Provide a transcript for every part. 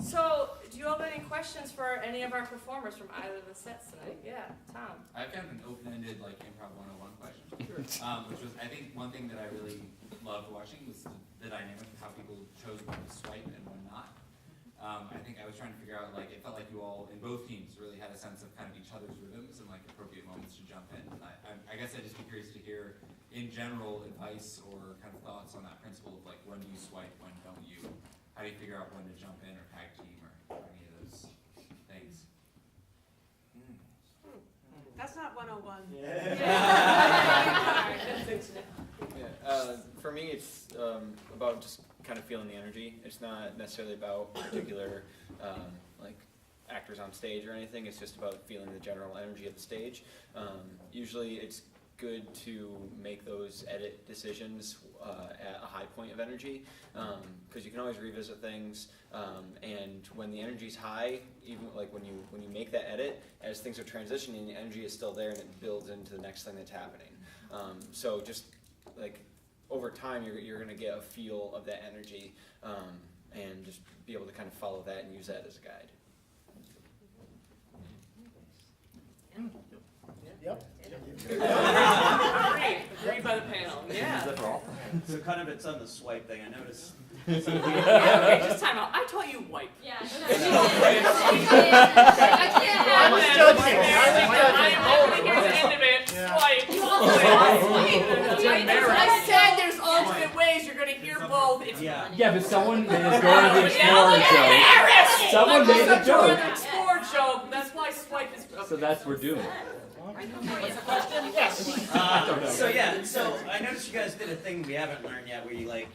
So, do you have any questions for any of our performers from either of the sets tonight? Yeah, Tom. I've kind of an open-ended, like, Improv 101 question. Which was, I think, one thing that I really loved watching was the dynamic of how people chose when to swipe and when not. I think I was trying to figure out, like, it felt like you all, in both teams, really had a sense of kind of each other's rhythms and, like, appropriate moments to jump in. And I guess I'd just be curious to hear, in general, advice or kind of thoughts on that principle of, like, when do you swipe, when don't you? How do you figure out when to jump in or tag team or any of those things? That's not 101. For me, it's about just kind of feeling the energy. It's not necessarily about particular like actors on stage or anything. It's just about feeling the general energy of the stage. Usually, it's good to make those edit decisions at a high point of energy, because you can always revisit things. And when the energy's high, even like when you make that edit, as things are transitioning, the energy is still there and it builds into the next thing that's happening. So just like over time, you're going to get a feel of that energy, and just be able to kind of follow that and use that as a guide. Yep. Agreed by the panel. Yeah. So kind of it's on the swipe thing. I noticed. Okay, just time out. I taught you wipe. Yeah. I can't have that. Here's the end of it. Swipe. I said there's alternate ways. You're going to hear both. It's Yeah. Yeah, but someone made a Dora the Explorer joke. Someone made a Dora joke. the Explorer joke. That's why swipe is. So that's what we're doing. What's the question? Yes. So I noticed you guys did a thing we haven't learned yet, where you like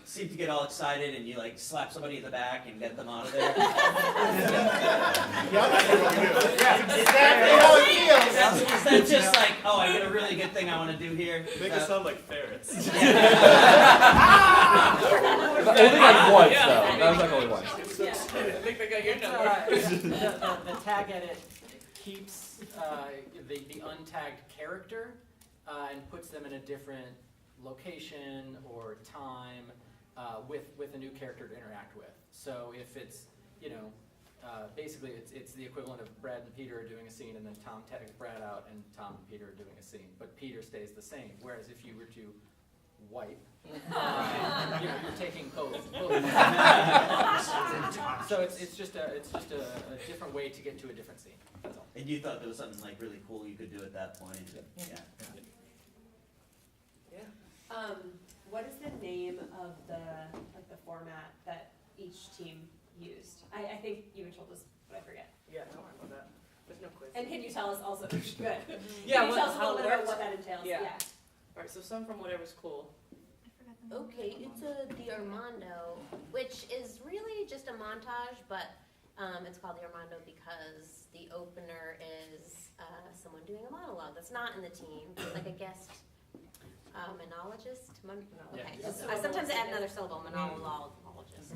seem to get all excited and you like slap somebody in the back and get them out of there. Exactly how it feels. Is that just like, oh, I get a really good thing I want to do here? Make us sound like ferrets. Only like once, though. That was like only once. I think they got your number. The tag edit keeps the untagged character and puts them in a different location or time with a new character to interact with. So if it's, basically it's the equivalent of Brad and Peter are doing a scene, and then Tom tags Brad out and Tom and Peter are doing a scene, but Peter stays the same. Whereas if you were to wipe, you're taking both. So it's just a different way to get to a different scene. That's all. And you thought there was something like really cool you could do at that point. Yeah. What is the name of the format that each team used? I think you had told us, but I forget. Yeah, don't worry about that. There's no quiz. And can you tell us also? Good. Yeah, Can you tell us a how little it bit about works? what that entails? Yeah. All right, so some from whatever's cool. Okay, it's the Armando, which is really just a montage, but it's called the Armando because the opener is someone doing a monologue that's not in the team, it's like a guest monologist. Okay, sometimes I add another syllable, monologist.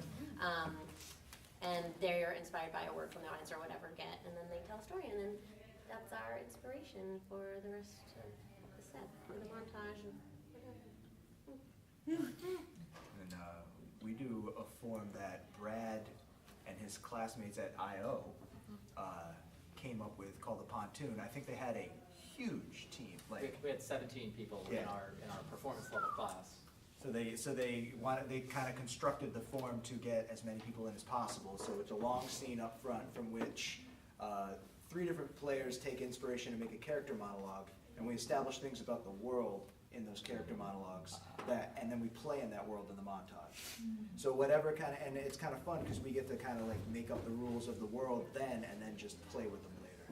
And they're inspired by a word from the audience or whatever, and then they tell a story, and then that's our inspiration for the rest of the set, for the montage and whatever. And we do a form that Brad and his classmates at I.O. Came up with called the Pontoon. I think they had a huge team. We had 17 people in our performance level class. So they kind of constructed the form to get as many people in as possible. So it's a long scene up front from which 3 different players take inspiration and make a character monologue, and we establish things about the world in those character monologues, and then we play in that world in the montage. So whatever and it's kind of fun because we get to kind of like make up the rules of the world then, and then just play with them later.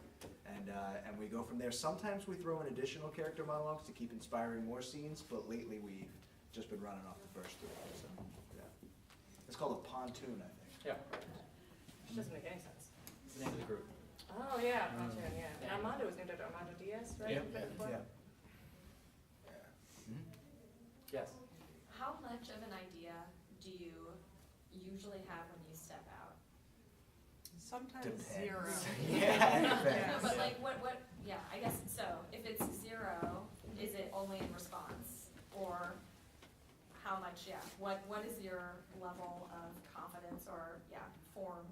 And we go from there. Sometimes we throw in additional character monologues to keep inspiring more scenes, but lately we've just been running off the first 3. So yeah, it's called a pontoon, I think. Yeah. Which doesn't make any sense. It's the name of the group. Oh, yeah, pontoon, yeah. And Armando was named after Armando Diaz, right? Yeah. Yes. How much of an idea do you usually have when you step out? Sometimes Depends. 0. Yeah, it No, depends. but like what, I guess, so if it's 0, is it only in response? Or how much, what is your level of confidence or, form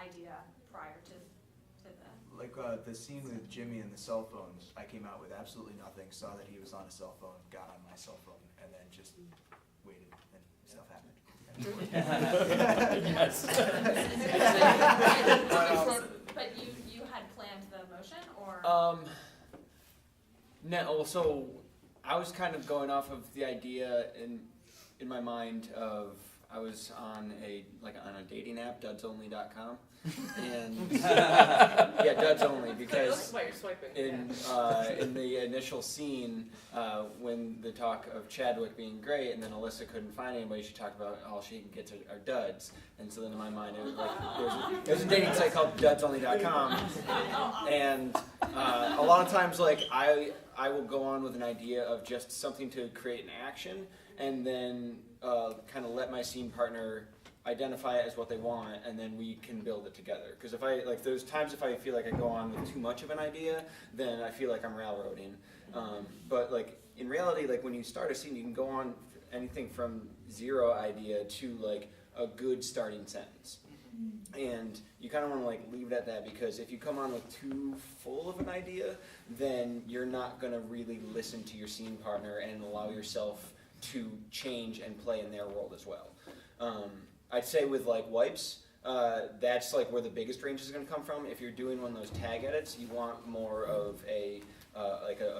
idea prior to the? Like the scene with Jimmy and the cell phones, I came out with absolutely nothing, saw that he was on a cell phone, got on my cell phone, and then just waited, and stuff happened. Yes. But you had planned the motion, or? No, so I was kind of going off of the idea in my mind of I was on a dating app, dudsonly.com, and yeah, duds only, because Why you're swiping. in the initial scene, when the talk of Chadwick being great, and then Alyssa couldn't find anybody, she talked about all she can get are duds, and so then in my mind it was like there's a dating site called dudsonly.com, and a lot of times like I will go on with an idea of just something to create an action, and then kind of let my scene partner identify it as what they want, and then we can build it together. Because there's times if I feel like I go on with too much of an idea, then I feel like I'm railroading. But like in reality, like when you start a scene, you can go on anything from 0 idea to like a good starting sentence. And you kind of want to like leave it at that, because if you come on with too full of an idea, then you're not going to really listen to your scene partner and allow yourself to change and play in their world as well. I'd say with like wipes, that's like where the biggest range is going to come from. If you're doing one of those tag edits, you want more of a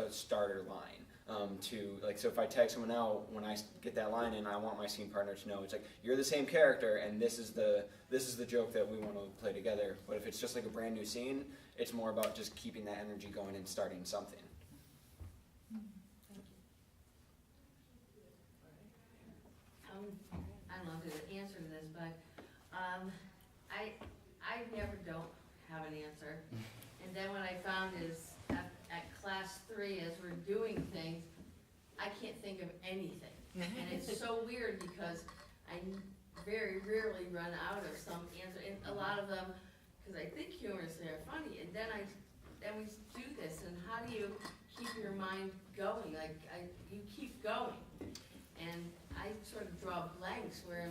starter line. So if I tag someone out, when I get that line in, I want my scene partner to know it's like you're the same character, and this is the joke that we want to play together. But if it's just like a brand new scene, it's more about just keeping that energy going and starting something. I don't know if there's an answer to this, but I never don't have an answer. And then what I found is at class 3, as we're doing things, I can't think of anything. And it's so weird because I very rarely run out of some answer. And a lot of them, because I think humorously are funny, and then we do this, and how do you keep your mind going? You keep going. And I sort of draw blanks where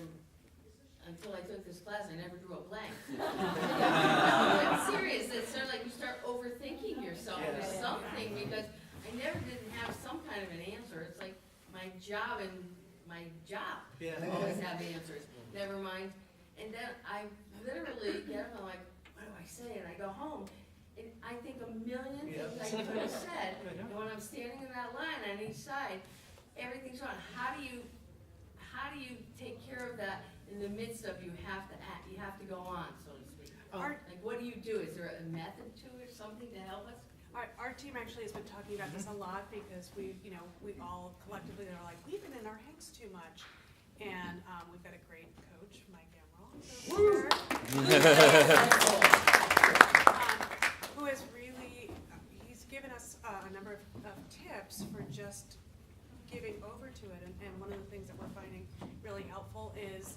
until I took this class, I never drew a blank. I'm serious. It's sort of like you start overthinking yourself or something, because I never didn't have some kind of an answer. It's like my job and my job always have answers. Never mind. And then I literally get up and I'm like, what do I say? And I go home. And I think a million things I could have said. And when I'm standing in that line on each side, everything's wrong. How do you take care of that in the midst of you have to go on, so to speak? Like what do you do? Is there a method to it, something to help us? Our team actually has been talking about this a lot, because we all collectively are like, we've been in our heads too much. And we've got a great coach, Mike Emerald, who has really, he's given us a number of tips for just giving over to it. And one of the things that we're finding really helpful is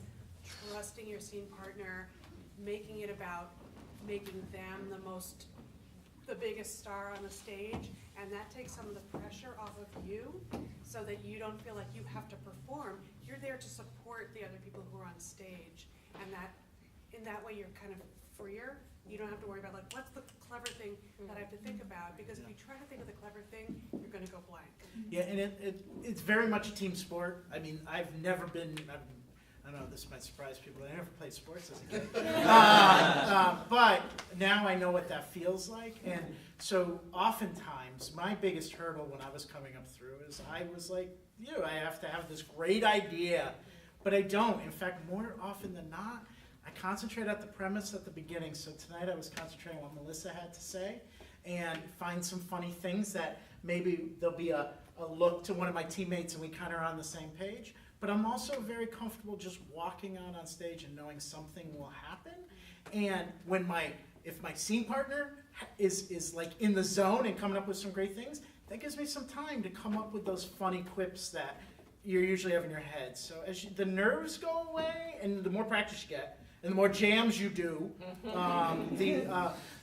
trusting your scene partner, making it about making them the biggest star on the stage, and that takes some of the pressure off of you, so that you don't feel like you have to perform. You're there to support the other people who are on stage, and in that way you're kind of freer. You don't have to worry about like, what's the clever thing that I have to think about, because if you try to think of the clever thing, you're going to go blank. Yeah, and it's very much a team sport. I mean, I've never been, I don't know, this might surprise people, I never played sports as a kid. But now I know what that feels like. And so oftentimes, my biggest hurdle when I was coming up through is I was like, I have to have this great idea, but I don't. In fact, more often than not, I concentrate at the premise at the beginning. So tonight I was concentrating on what Melissa had to say and find some funny things that maybe there'll be a look to one of my teammates and we kind of are on the same page. But I'm also very comfortable just walking out on stage and knowing something will happen. And if my scene partner is like in the zone and coming up with some great things, that gives me some time to come up with those funny quips that you usually have in your head. So as the nerves go away, and the more practice you get, and the more jams you do,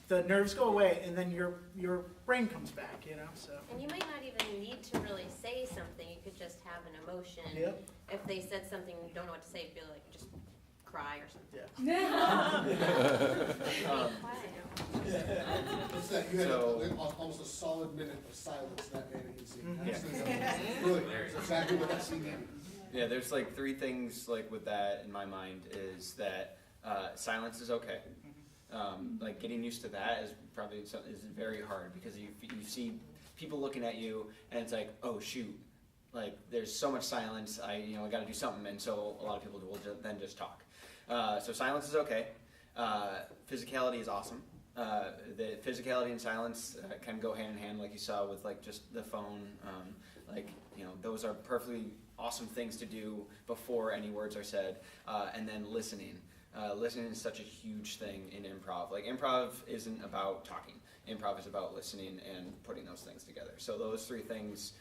the nerves go away, and then your brain comes back, So. And you might not even need to really say something. You could just have an emotion. Yep. If they said something you don't know what to say, feel like just cry or something. Yeah. You had So- almost a solid minute of silence in that mannequin scene. Yeah. That's brilliant. That's exactly what that scene needed. Yeah, there's like three things like with that in my mind is that silence is okay. Like getting used to that is probably is very hard because you see people looking at you and it's like, oh shoot, like there's so much silence. I got to do something, and so a lot of people will then just talk. So silence is okay. Physicality is awesome. The physicality and silence can go hand in hand, like you saw with like just the phone. Those are perfectly awesome things to do before any words are said, and then listening. Listening is such a huge thing in improv. Like improv isn't about talking. Improv is about listening and putting those things together. So those three things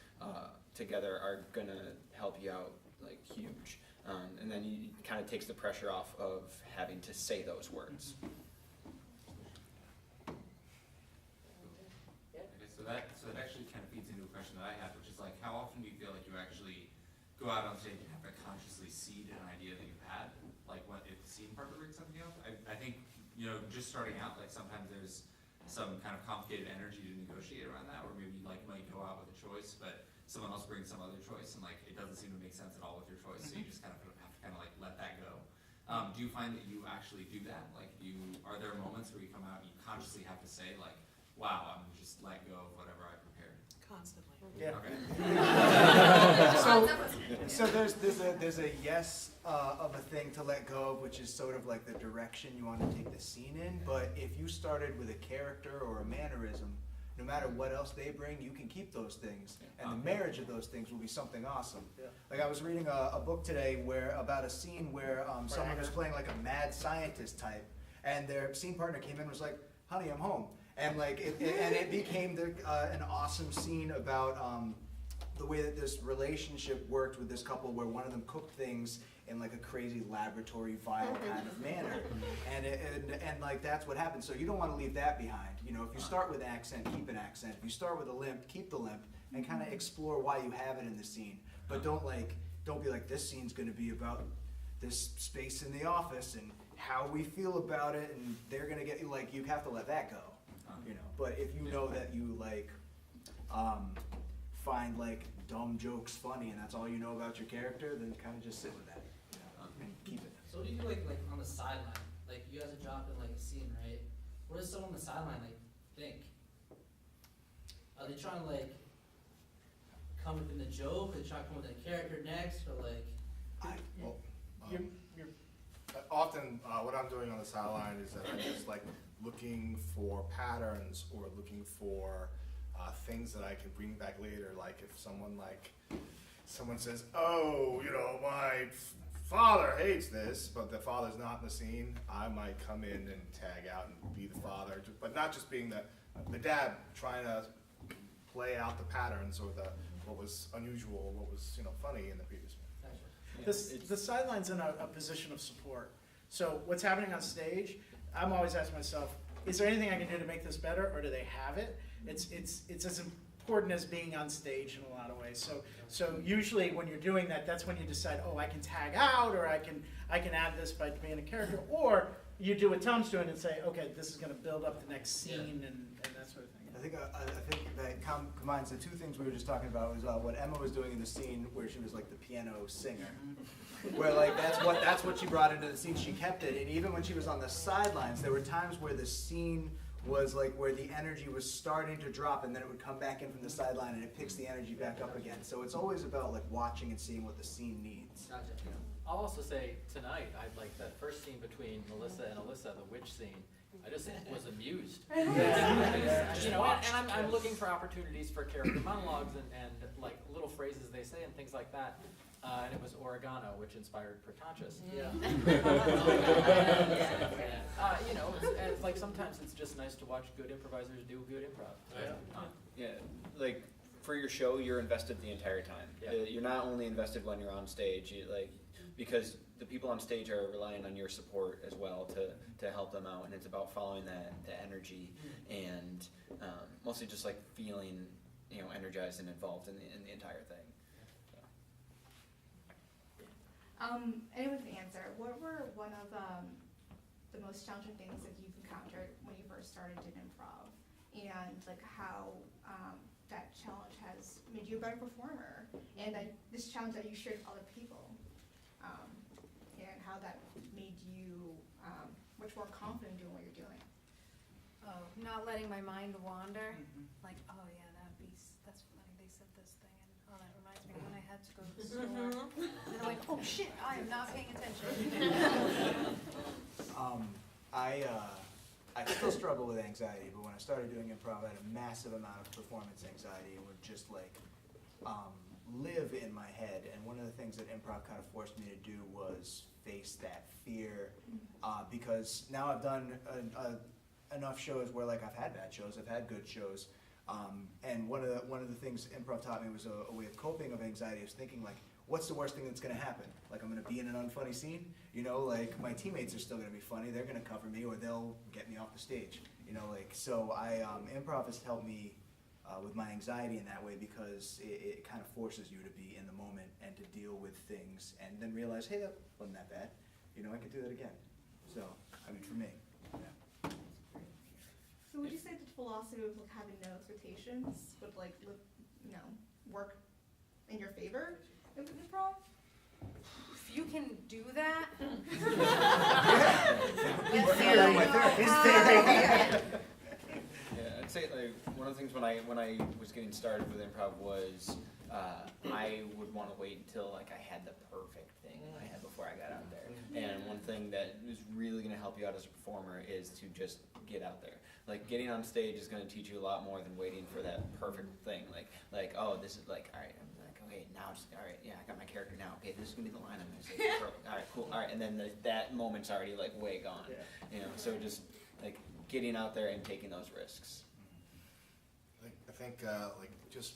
together are gonna help you out like huge. And then it kind of takes the pressure off of having to say those words. Okay, so that actually kind of feeds into a question that I had, which is like, how often do you feel like you actually go out on stage and have to consciously seed an idea that you've had? Like what if the scene partner brings something up? I think, just starting out, like sometimes there's some kind of complicated energy to negotiate around that, or maybe like you might go out with a choice, but someone else brings some other choice, and like it doesn't seem to make sense at all with your choice, so you just kind of have to like let that go. Do you find that you actually do that? Like, are there moments where you come out and you consciously have to say like, wow, I'm gonna just let go of whatever I prepared? Constantly. Yeah. Okay. So there's a yes of a thing to let go of, which is sort of like the direction you want to take the scene in. But if you started with a character or a mannerism, no matter what else they bring, you can keep those things, and the marriage of those things will be something awesome. Yeah. Like I was reading a book today about a scene where someone was playing like a mad scientist type, and their scene partner came in and was like, "Honey, I'm home." And like it became an awesome scene about the way that this relationship worked with this couple, where one of them cooked things in like a crazy laboratory vile kind of manner, and like that's what happened. So you don't want to leave that behind. If you start with accent, keep an accent. If you start with a limp, keep the limp, and kind of explore why you have it in the scene. But don't be like, this scene's going to be about this space in the office and how we feel about it, and they're going to get like, you have to let that go. But if you know that you like find like dumb jokes funny and that's all you know about your character, then kind of just sit with that and keep it. So what do you do like on the sideline? Like you guys are dropping like a scene, right? What does someone on the sideline like think? Are they trying to like come within the joke? Are they trying to come within a character next, or like? Often what I'm doing on the sideline is that I'm just like looking for patterns or looking for things that I can bring back later. Like if someone says, "Oh, my father hates this," but the father's not in the scene, I might come in and tag out and be the father, but not just being the dad, trying to play out the patterns or what was unusual, what was funny in the previous one. The sideline's in a position of support. So what's happening on stage, I'm always asking myself, is there anything I can do to make this better, or do they have it? It's as important as being on stage in a lot of ways. So usually when you're doing that, that's when you decide, oh, I can tag out, or I can add this by being a character, or you do what Tom's doing and say, okay, this is going to build up the next scene and that sort of thing. I think that combines the two things we were just talking about was what Emma was doing in the scene where she was like the piano singer, where like that's what she brought into the scene. She kept it, and even when she was on the sidelines, there were times where the scene was like where the energy was starting to drop, and then it would come back in from the sideline, and it picks the energy back up again. So it's always about like watching and seeing what the scene needs. Gotcha. I'll also say tonight, I like that first scene between Melissa and Alyssa, the witch scene. I just was amused. And I'm looking for opportunities for character monologues and like little phrases they say and things like that. And it was oregano, which inspired Pretentious. It's like sometimes it's just nice to watch good improvisers do good improv. Yeah, like for your show, you're invested the entire time. Yeah. You're not only invested when you're on stage, because the people on stage are relying on your support as well to help them out, and it's about following the energy and mostly just like feeling energized and involved in the entire thing. Anyone can answer. What were one of the most challenging things that you've encountered when you first started in improv? and like how that challenge has made you a better performer, and this challenge that you shared with other people, and how that made you much more confident doing what you're doing. Oh, not letting my mind wander. Like, oh yeah, that's funny. They said this thing, and oh, that reminds me when I had to go to the store. And I'm like, oh shit, I am not paying attention. I still struggle with anxiety, but when I started doing improv, I had a massive amount of performance anxiety and would just like live in my head. And one of the things that improv kind of forced me to do was face that fear, because now I've done enough shows where like I've had bad shows, I've had good shows, and one of the things improv taught me was a way of coping of anxiety. Is thinking like, what's the worst thing that's going to happen? Like, I'm going to be in an unfunny scene, you know, like my teammates are still going to be funny, they're going to cover me, or they'll get me off the stage, you know, like, so improv has helped me with my anxiety in that way, because it kind of forces you to be in the moment and to deal with things and then realize, hey, that wasn't that bad, you know, I could do that again. So, I mean, for me, yeah. So would you say that the philosophy of like having no expectations would like work in your favor in improv? If you can do that. Yeah, I'd say like one of the things when I was getting started with improv was I would want to wait until like I had the perfect thing I had before I got out there. And one thing that is really going to help you out as a performer is to just get out there. Like, getting on stage is going to teach you a lot more than waiting for that perfect thing. Like, oh, this is like, all right, I'm like, okay, now it's, all right, yeah, I got my character now. Okay, this is going to be the line I'm going to say. All right, cool. All right, and then that moment's already like way gone. You know, so just like getting out there and taking those risks. I think like just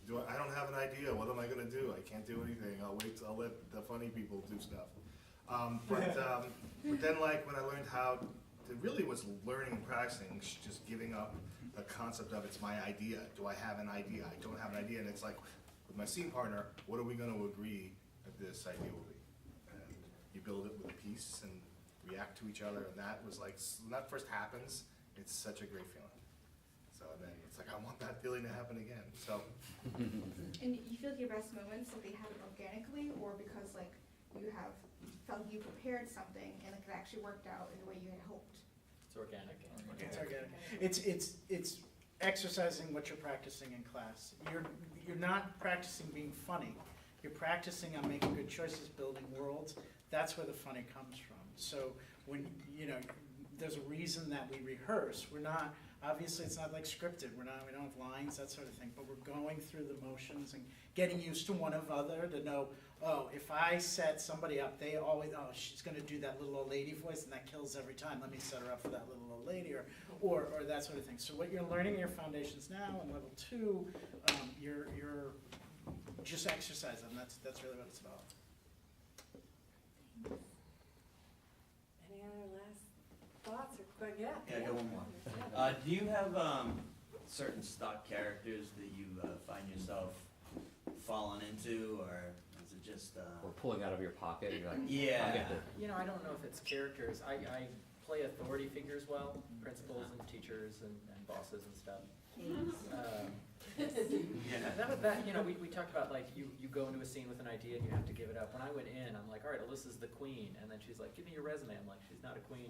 I don't have an idea. What am I going to do? I can't do anything. I'll let the funny people do stuff. But then like when I learned how. It really was learning and practicing, just giving up the concept of it's my idea. Do I have an idea? I don't have an idea. And it's like, with my scene partner, what are we going to agree that this idea will be? And you build it with peace and react to each other. And that was like, when that first happens, it's such a great feeling. So then it's like, I want that feeling to happen again. So. And you feel like your best moments, like they happen organically, or because like you have felt you prepared something and like it actually worked out in the way you had hoped? It's organic. It's organic. It's exercising what you're practicing in class. You're not practicing being funny. You're practicing on making good choices, building worlds. That's where the funny comes from. So when there's a reason that we rehearse. We're not, obviously it's not like scripted. We don't have lines, that sort of thing. But we're going through the motions and getting used to one another to know, oh, if I set somebody up, they always, oh, she's going to do that little old lady voice, and that kills every time. Let me set her up for that little old lady, or that sort of thing. So what you're learning in your foundations now, in level 2, you're just exercise them. That's really what it's about. Any other last thoughts or quick? Yeah. Yeah, go one more. Do you have certain stock characters that you find yourself falling into, or is it just or pulling out of your pocket? And you're like, yeah. I'll get the I don't know if it's characters. I play authority figures well, principals and teachers and bosses and stuff. We talked about like you go into a scene with an idea and you have to give it up. When I went in, I'm like, all right, Alyssa's the queen, and then she's like, give me your resume. I'm like, she's not a queen.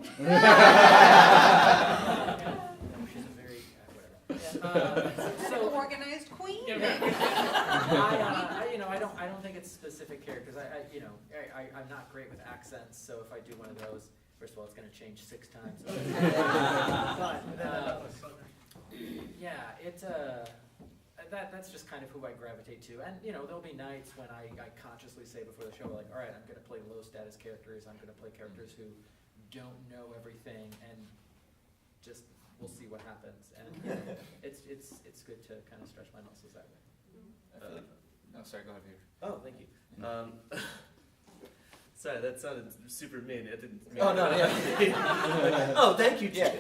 She's a very whatever. Organized queen. I don't think it's specific characters. I'm not great with accents, so if I do one of those, first of all, it's going to change 6 times. That's just kind of who I gravitate to. And there'll be nights when I consciously say before the show, like, all right, I'm going to play low status characters. I'm going to play characters who don't know everything, and just we'll see what happens. And it's good to kind of stretch my muscles that way. Sorry, go ahead, Peter. Oh, thank you. Sorry, that sounded super mean. It didn't. Oh no, yeah. Oh, thank you. Yeah.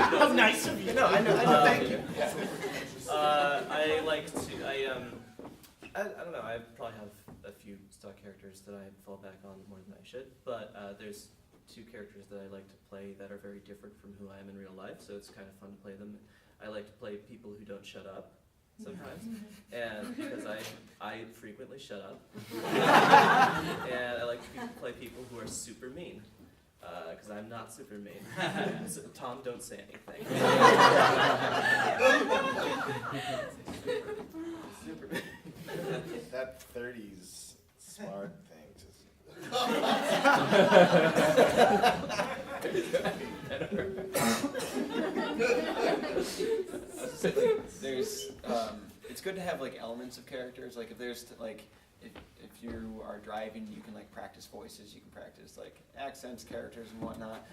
How nice of you. No, I know. Thank you. I like to. I don't know. I probably have a few stock characters that I fall back on more than I should. But there's two characters that I like to play that are very different from who I am in real life, so it's kind of fun to play them. I like to play people who don't shut up sometimes, and because I frequently shut up. And I like to play people who are super mean, because I'm not super mean. So, Tom, don't say anything. Super mean. That 30s smart thing just. There's, it's good to have like elements of characters. Like if there's like, if you are driving, you can like practice voices, you can practice like accents, characters, and whatnot.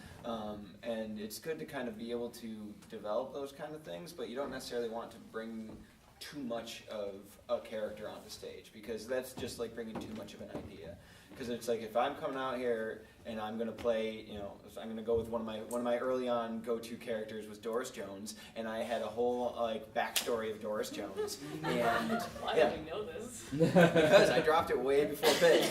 And it's good to kind of be able to develop those kind of things, but you don't necessarily want to bring too much of a character onto stage, because that's just like bringing too much of an idea. Because it's like if I'm coming out here and I'm gonna play, you know, I'm gonna go with one of my early on go-to characters was Doris Jones, and I had a whole like backstory of Doris Jones. And Why yeah, do we know this? because I dropped it way before Big.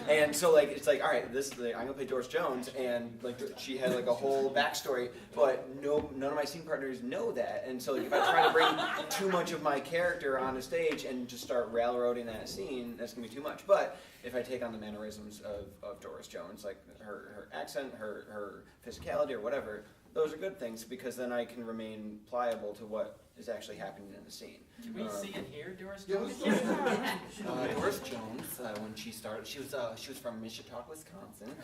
And so like it's like, all right, I'm gonna play Doris Jones, and like she had like a whole backstory, but none of my scene partners know that. And so like, if I try to bring too much of my character on a stage and just start railroading that scene, that's gonna be too much. But if I take on the mannerisms of Doris Jones, like her accent, her physicality, or whatever, those are good things, because then I can remain pliable to what is actually happening in the scene. Can we see and hear Doris Yeah, Jones? Doris Jones, when she started, she was from Mishawaka, Wisconsin.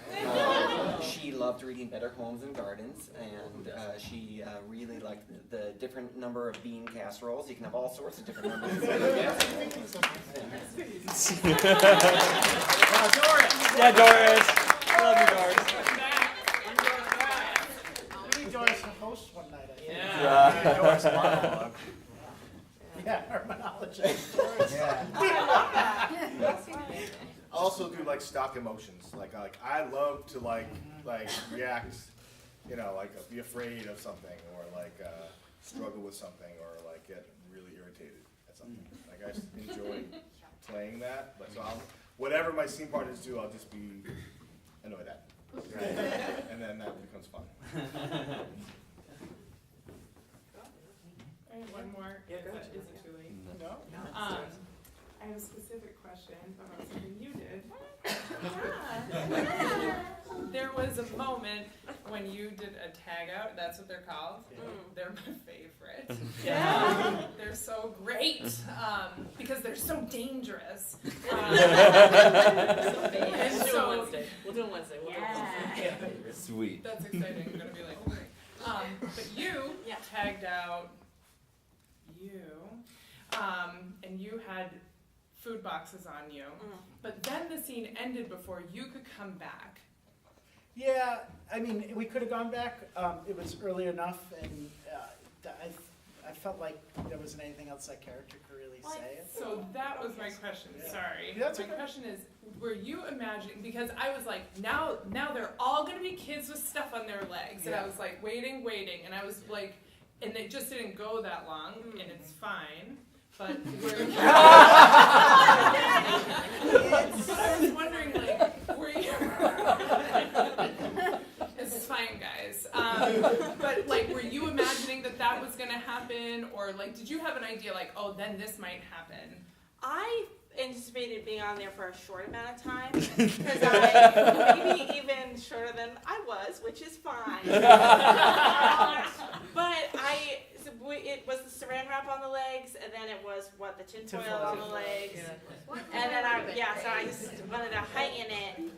She loved reading Better Homes and Gardens, and she really liked the different number of bean casseroles. You can have all sorts of different numbers of bean casseroles. Doris! Yeah, Doris. I love you, Doris. We need Doris to host one night, I think. Yeah. Doris monologue. Yeah, her monologist. Yeah. I also do like stock emotions. Like I love to like react, you know, like be afraid of something, or like struggle with something, or like get really irritated at something. Like I just enjoy playing that. But so whatever my scene partners do, I'll just be annoyed at, and then that becomes fun. All right, one more. Yeah, go ahead. Is it too late? No? I have a specific question about something you did. There was a moment when you did a tag out, that's what they're called. They're my favorite. Yeah. They're so great, because they're so dangerous. So And so, Wednesday. We'll do it Wednesday. Sweet. That's exciting. I'm gonna be like, okay. But you tagged out and you had food boxes on you. But then the scene ended before you could come back. Yeah, I mean, we could have gone back. It was early enough, and I felt like there wasn't anything else that character could really say. So that was my question. Yeah. Sorry. That's My okay. question is, were you imagining? Because I was like, now they're all gonna be kids with stuff on their legs, and I was like waiting, and I was like, and it just didn't go that long, and it's fine. But I was wondering, like, were you? This is fine, guys. But like, were you imagining that was gonna happen, or like, did you have an idea, like, oh, then this might happen? I anticipated being on there for a short amount of time, because I maybe even shorter than I was, which is fine. But it was the saran wrap on the legs, and then it was the tinfoil on the legs, and then so I just wanted to heighten it.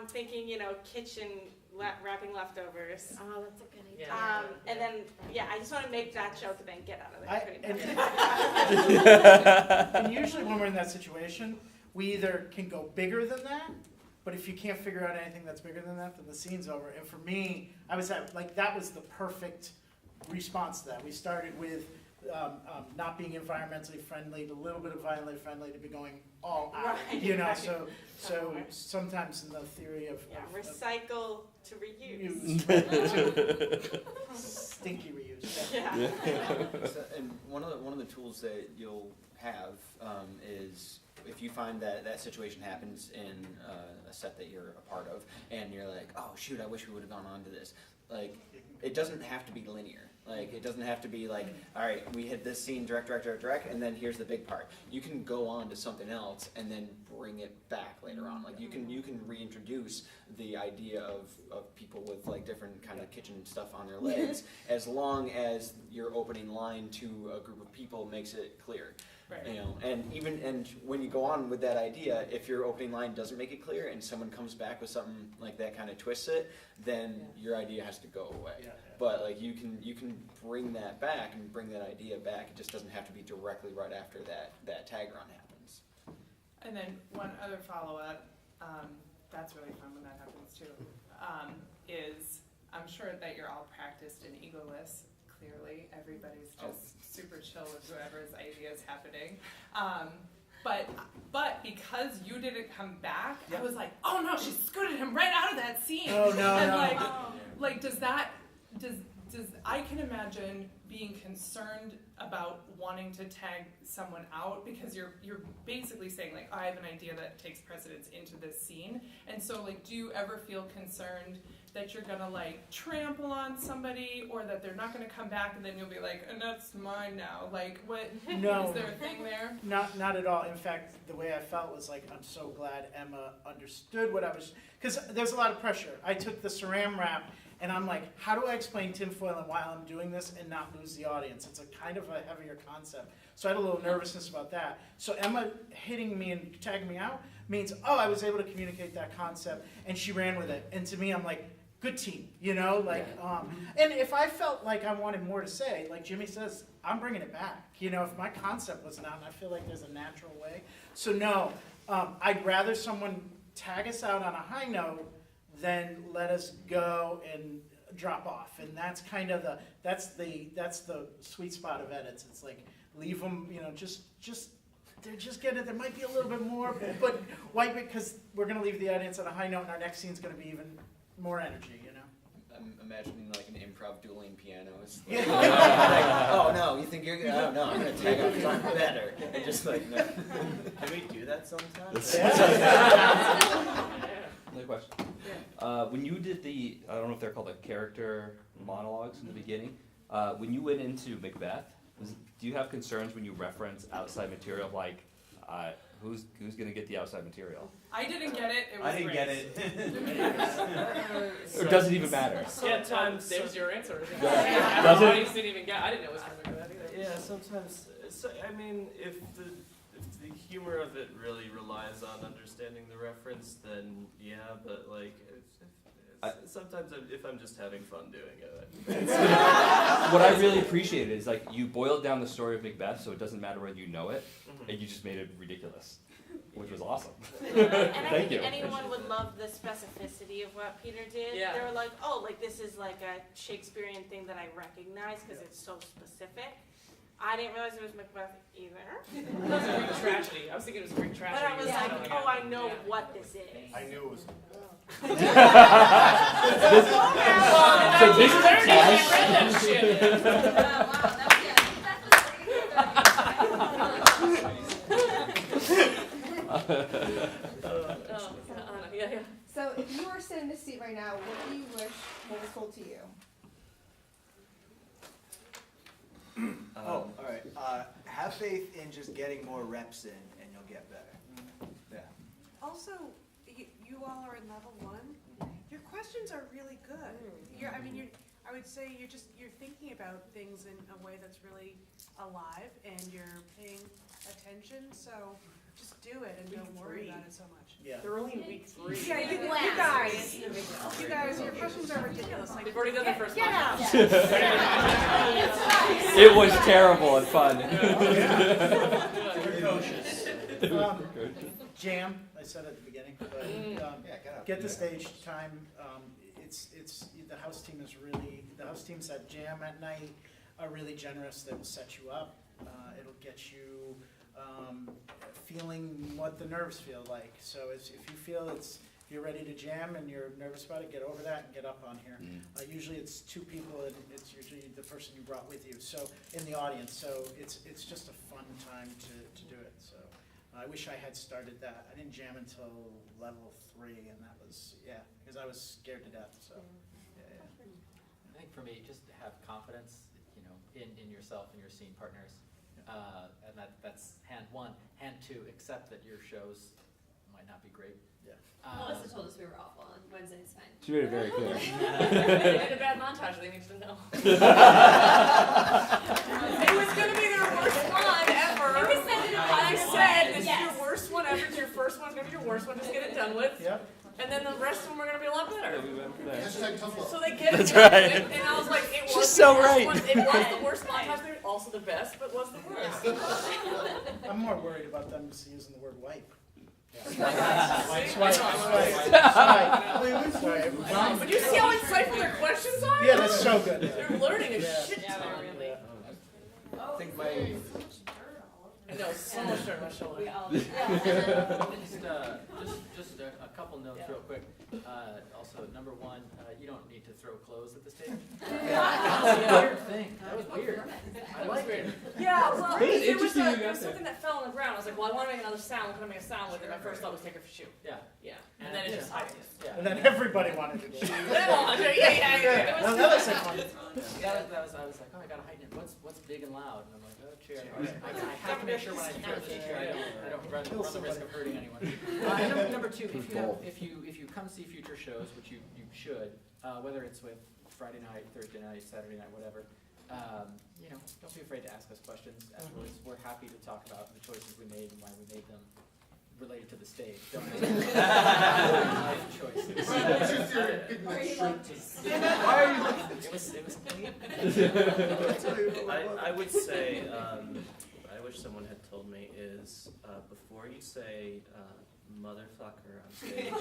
Thinking, kitchen wrapping leftovers. Oh, that's a good idea. And then I just want to make that joke and then get out of there. And usually when we're in that situation, we either can go bigger than that, but if you can't figure out anything that's bigger than that, then the scene's over. And for me, I was that was the perfect response to that. We started with not being environmentally friendly, a little bit of violently friendly, to be going all out. Right. So sometimes in the theory of recycle to reuse. Stinky reuse. So, and one of the tools that you'll have is if you find that that situation happens in a set that you're a part of, and you're like, oh shoot, I wish we would have gone on to this. Like, it doesn't have to be linear. Like, it doesn't have to be like, all right, we hit this scene, direct, and then here's the big part. You can go on to something else and then bring it back later on. Like, you can reintroduce the idea of people with like different kind of kitchen stuff on their legs, as long as your opening line to a group of people makes it clear. Right. You know, and when you go on with that idea, if your opening line doesn't make it clear and someone comes back with something like that kind of twists it, then your idea has to go away. Yeah. But like you can bring that back and bring that idea back. It just doesn't have to be directly right after that tag run happens. And then one other follow-up, that's really fun when that happens too, is I'm sure that you're all practiced in egoless. Clearly, everybody's just super chill with whoever's idea is happening. But because you didn't come back, I was like, oh no, she scooted him right out of that scene. Oh no, and no. like does I can imagine being concerned about wanting to tag someone out because you're basically saying like, I have an idea that takes precedence into this scene. And so like, do you ever feel concerned that you're gonna like trample on somebody, or that they're not gonna come back and then you'll be like, and that's mine now? Like, what? No. Is there a thing there? Not at all. In fact, the way I felt was like, I'm so glad Emma understood what I was, because there's a lot of pressure. I took the saran wrap and I'm like, how do I explain tinfoil and while I'm doing this and not lose the audience? It's a kind of a heavier concept. So I had a little nervousness about that. So Emma hitting me and tagging me out means, oh, I was able to communicate that concept, and she ran with it. And to me, I'm like, good team, you know? Like, and if I felt like I wanted more to say, like Jimmy says, I'm bringing it back. You know, if my concept was not, and I feel like there's a natural way. So no, I'd rather someone tag us out on a high note than let us go and drop off. And that's kind of that's the sweet spot of edits. It's like, leave them, you know, they're just getting it. There might be a little bit more, but wipe it, because we're going to leave the audience on a high note, and our next scene's going to be even more energy, you know? I'm imagining like an improv dueling pianos. Yeah. Like, oh no, you think you're good? Oh no, I'm going to tag out because I'm better. And just like, no. Can we do that sometimes? Another question. When you did I don't know if they're called like character monologues in the beginning, when you went into Macbeth, do you have concerns when you reference outside material, like who's going to get the outside material? I didn't get it. It was I didn't get it. Or does it even matter? Sometimes there's your answer. Does it? I didn't even get. I didn't know it was from that either. Yeah, sometimes. So, I mean, if the humor of it really relies on understanding the reference, then yeah. But like, sometimes if I'm just having fun doing it. What I really appreciated is like you boiled down the story of Macbeth, so it doesn't matter whether you know it, and you just made it ridiculous, which was awesome. And I Thank think you. anyone would love the specificity of what Peter did. Yeah. They were like, oh, like this is like a Shakespearean thing that I recognize because it's so specific. I didn't realize it was Macbeth either. It was a Greek tragedy. I was thinking it was a Greek tragedy. But I was like, oh, I know what this is. I knew it was. So this is our So if you were sitting in this seat right now, what do you wish what was told to you? All right. Have faith in just getting more reps in, and you'll get better. Yeah. Also, you all are in level 1. Your questions are really good. I would say you're thinking about things in a way that's really alive, and you're paying attention. So just do it and don't worry about it so much. Yeah. They're only in week 3. Yeah, you guys, your questions are ridiculous. Like, They've already done the first one. It was terrible and fun. Jam, I said at the beginning, but get the stage time. It's the house team is really, the house teams that jam at night are really generous. They will set you up. It'll get you feeling what the nerves feel like. So if you feel you're ready to jam and you're nervous about it, get over that and get up on here. Usually it's 2 people, and it's usually the person you brought with you. So in the audience, so it's just a fun time to do it. So I wish I had started that. I didn't jam until level 3, and that was, because I was scared to death, so, yeah. I think for me, just have confidence, in yourself and your scene partners. And that's hand 1. Hand 2, accept that your shows might not be great. Yeah. Melissa told us we were awful on Wednesday, it's fine. She made it very clear. They did a bad montage, they need to know. It was gonna be their worst one ever. I said, this is your worst one ever, it's your first one's gonna be your worst one, just get it done with. Yep. And then the rest of them are gonna be a lot better. Hashtag tough love. So they get it. That's right. And I was like, it was She's the so worst right. one. It was the worst montage, but also the best, but was the worst. I'm more worried about them just using the word wipe. Swipe. But you see how insightful their questions are? Yeah, that's so good. They're learning a shit ton. I think my I know, so much dirt on my shoulder. Just a couple notes real quick. Also, number 1, you don't need to throw clothes at the stage. That was a weird thing. That was weird. I like it. Yeah, well, It is there was, interesting you there got was something that fell on the ground. I was like, well, I want to make another sound. What can I make a sound with? And my first thought was take her shoe. Yeah. Yeah. And then it just happened. And then everybody wanted to do it. Yeah. It was That was like fun. I was like, oh, I gotta heighten it. What's big and loud? And I'm like, oh, chair. I have to make sure when I throw the chair, I don't run the risk of hurting anyone. And number 2, if you come see future shows, which you should, whether it's with Friday night, Thursday night, Saturday night, whatever, don't be afraid to ask us questions afterwards. We're happy to talk about the choices we made and why we made them related to the stage. Don't make life choices. Why are you looking? It was clean. I would say, what I wish someone had told me is, before you say motherfucker on stage,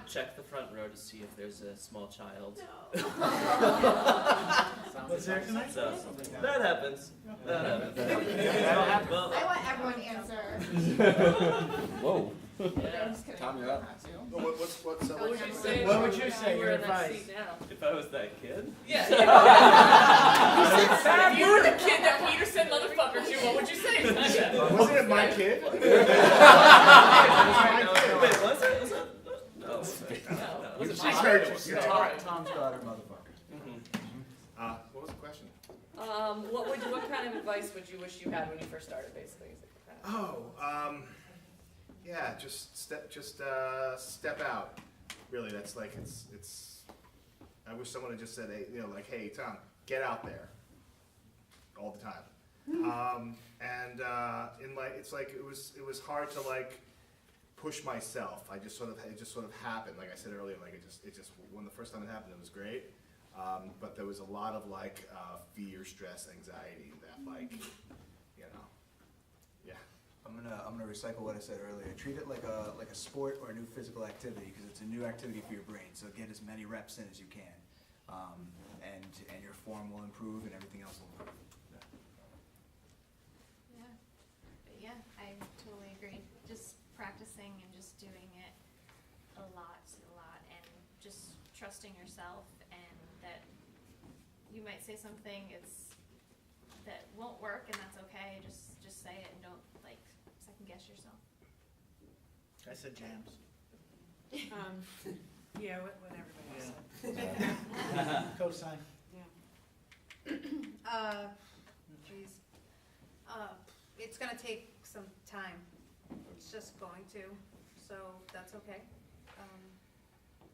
check the front row to see if there's a small child. Was there tonight? So, that happens. That happens. Well, I want everyone to answer. Whoa. Tom, you're up. What would you say? What would you say, You your were in that advice? seat now. if I was that kid, Yeah. If you were the kid that Peter said motherfucker to, what would you say? Wasn't it my kid? Wait, was it? Was it? No. She's heard it. Tom's daughter, motherfucker. What was the question? What kind of advice would you wish you had when you first started, basically? Yeah, just step out. Really, that's like it's. I wish someone had just said, hey, hey, Tom, get out there. All the time. It's like it was hard to like push myself. It just sort of happened. Like I said earlier, like it just when the first time it happened, it was great. But there was a lot of like fear, stress, anxiety that like, yeah. I'm gonna recycle what I said earlier. Treat it like a sport or a new physical activity, because it's a new activity for your brain. So get as many reps in as you can, and your form will improve and everything else will improve. Yeah, I totally agree. Just practicing and just doing it a lot, and just trusting yourself, and that you might say something that won't work, and that's okay. Just say it and don't like second guess yourself. I said jams. Yeah, what everybody else said. Cosign. Geez. It's gonna take some time. It's just going to, so that's okay.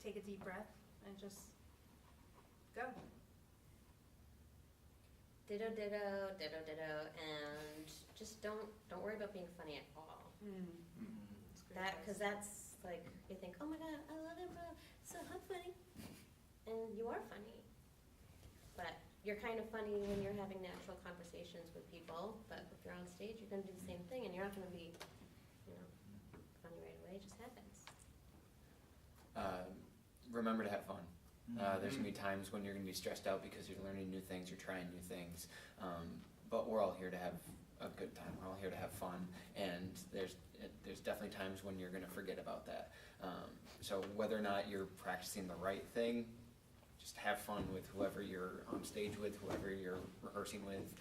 Take a deep breath and just go. Ditto, and just don't worry about being funny at all. Because that's like, you think, oh my god, I love improv, so I'm funny. And you are funny. But you're kind of funny when you're having natural conversations with people, but if you're on stage, you're going to do the same thing, and you're not going to be, funny right away. It just happens. Remember to have fun. There's going to be times when you're going to be stressed out because you're learning new things, you're trying new things, but we're all here to have a good time. We're all here to have fun, and there's definitely times when you're going to forget about that. So whether or not you're practicing the right thing, just have fun with whoever you're on stage with, whoever you're rehearsing with.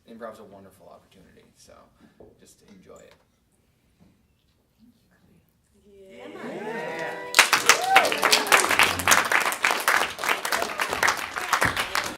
Improv's a wonderful opportunity, so just enjoy it. Yeah.